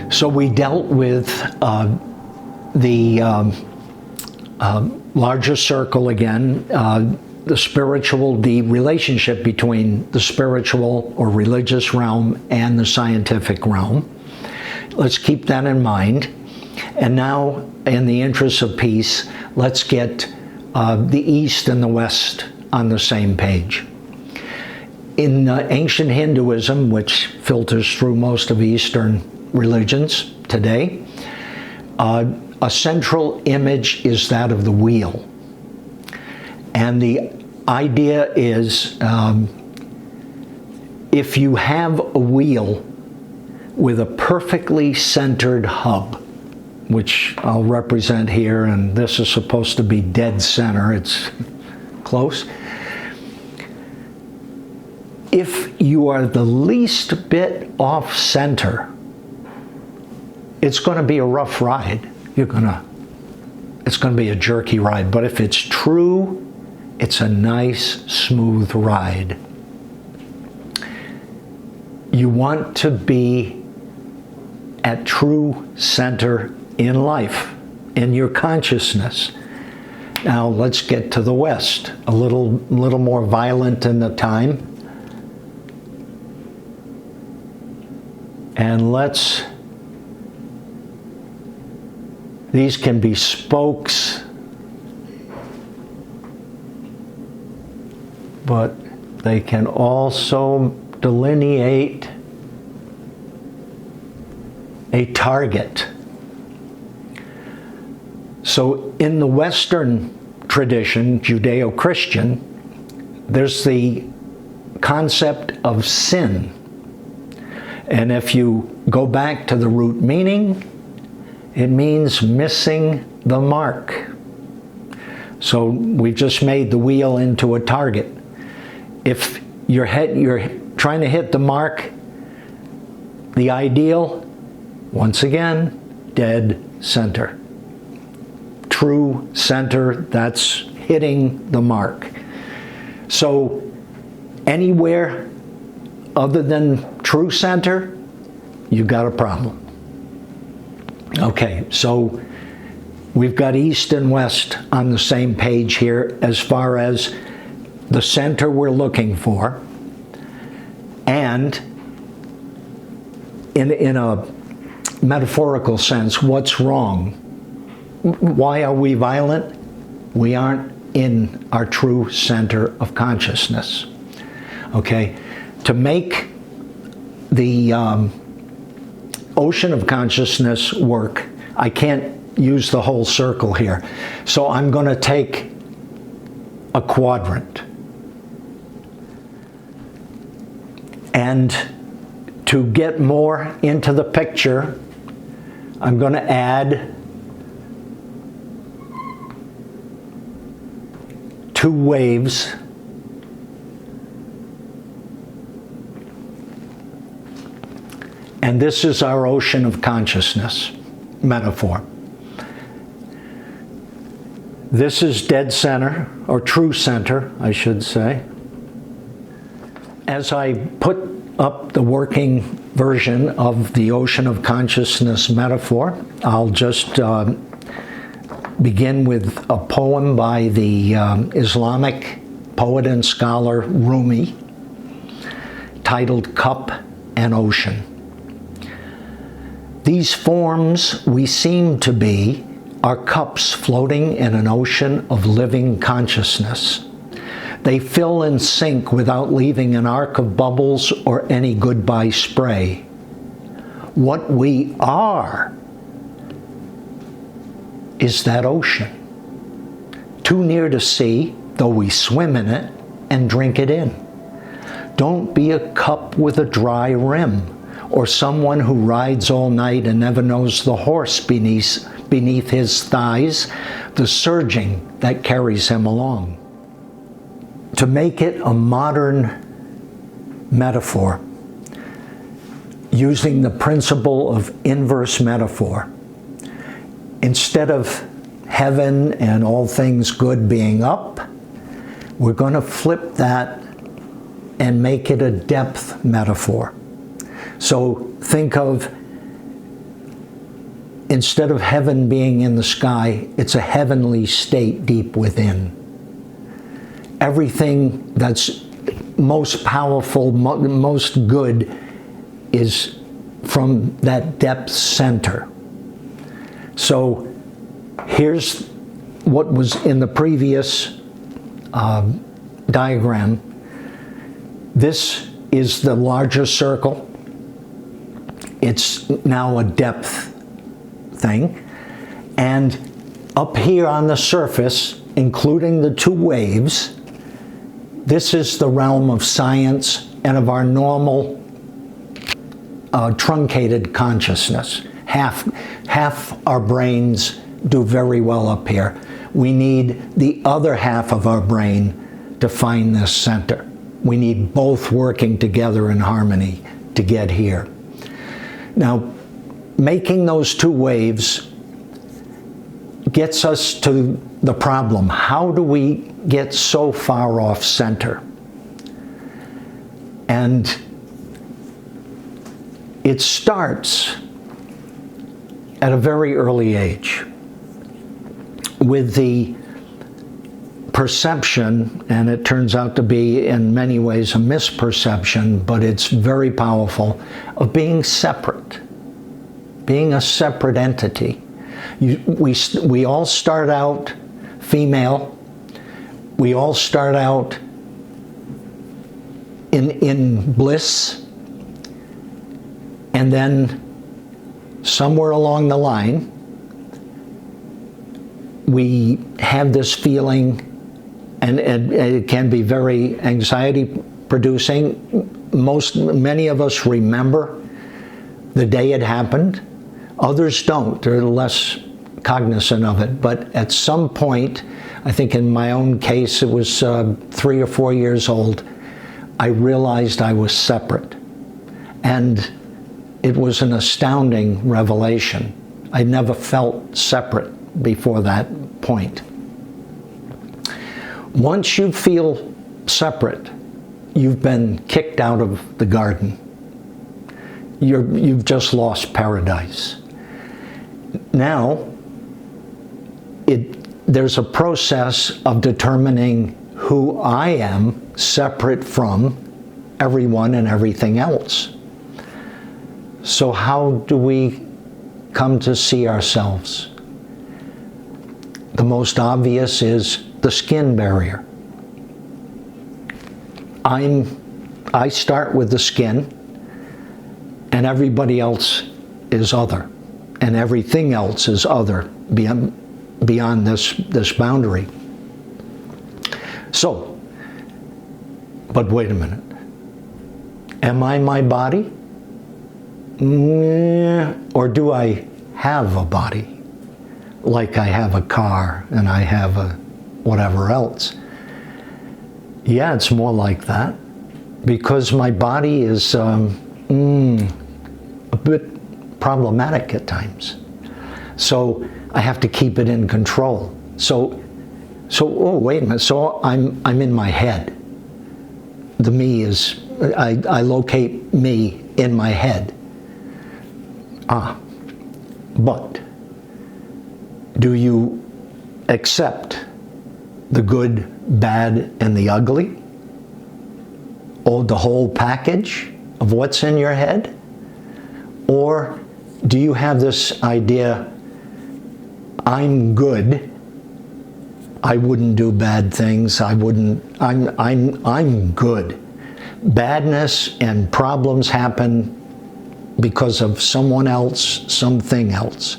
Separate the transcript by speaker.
Speaker 1: So we dealt with the larger circle again, the spiritual, the relationship between the spiritual or religious realm and the scientific realm. Let's keep that in mind. And now, in the interest of peace, let's get the East and the West on the same page. In ancient Hinduism, which filters through most of Eastern religions today, a central image is that of the wheel. And the idea is if you have a wheel with a perfectly centered hub, which I'll represent here, and this is supposed to be dead center, it's close. If you are the least bit off center, it's going to be a rough ride. It's going to be a jerky ride. But if it's true, it's a nice, smooth ride. You want to be at true center in life, in your consciousness. Now let's get to the West, a little more violent in the time. And these can be spokes, but they can also delineate a target. So in the Western tradition, Judeo-Christian, there's the concept of sin. And if you go back to the root meaning, it means missing the mark. So we've just made the wheel into a target. If you're trying to hit the mark, the ideal, once again, dead center. True center, that's hitting the mark. So anywhere other than true center, you've got a problem. Okay, so we've got East and West on the same page here as far as the center we're looking for. And in a metaphorical sense, what's wrong? Why are we violent? We aren't in our true center of consciousness. Okay, to make the ocean of consciousness work, I can't use the whole circle here. So I'm going to take a quadrant. And to get more into the picture, I'm going to add 2 waves . And this is our ocean of consciousness metaphor. This is dead center, or true center, I should say. As I put up the working version of the ocean of consciousness metaphor, I'll just begin with a poem by the Islamic poet and scholar Rumi, titled Cup and Ocean. These forms we seem to be are cups floating in an ocean of living consciousness. They fill and sink without leaving an arc of bubbles or any goodbye spray. What we are is that ocean. Too near to see, though we swim in it and drink it in. Don't be a cup with a dry rim, or someone who rides all night and never knows the horse beneath his thighs, the surging that carries him along. To make it a modern metaphor, using the principle of inverse metaphor, instead of heaven and all things good being up, we're going to flip that and make it a depth metaphor. So think of instead of heaven being in the sky, it's a heavenly state deep within. Everything that's most powerful, most good is from that depth center. So here's what was in the previous diagram. This is the larger circle. It's now a depth thing. And up here on the surface, including the two waves, this is the realm of science and of our normal truncated consciousness. Half our brains do very well up here. We need the other half of our brain to find this center. We need both working together in harmony to get here. Now, making those two waves gets us to the problem. How do we get so far off center? And it starts at a very early age with the perception, and it turns out to be in many ways a misperception, but it's very powerful, of being separate, being a separate entity. We all start out female. We all start out in bliss, and then somewhere along the line we have this feeling, and it can be very anxiety producing. Many of us remember the day it happened. Others don't. They're less cognizant of it. But at some point, I think in my own case, it was 3 or 4 years old, I realized I was separate. And it was an astounding revelation. I never felt separate before that point. Once you feel separate, you've been kicked out of the garden. You've just lost paradise. Now, there's a process of determining who I am separate from everyone and everything else. So how do we come to see ourselves? The most obvious is the skin barrier. I start with the skin, and everybody else is other, and everything else is other beyond this boundary. So, but wait a minute. Am I my body? Or do I have a body? Like I have a car and I have a whatever else. Yeah, it's more like that. Because my body is a bit problematic at times. So I have to keep it in control. So oh, wait a minute. So I'm in my head. The me is, I locate me in my head. But do you accept the good, bad, and the ugly? Or the whole package of what's in your head? Or do you have this idea, I'm good, I wouldn't do bad things, I'm good. Badness and problems happen because of someone else, something else.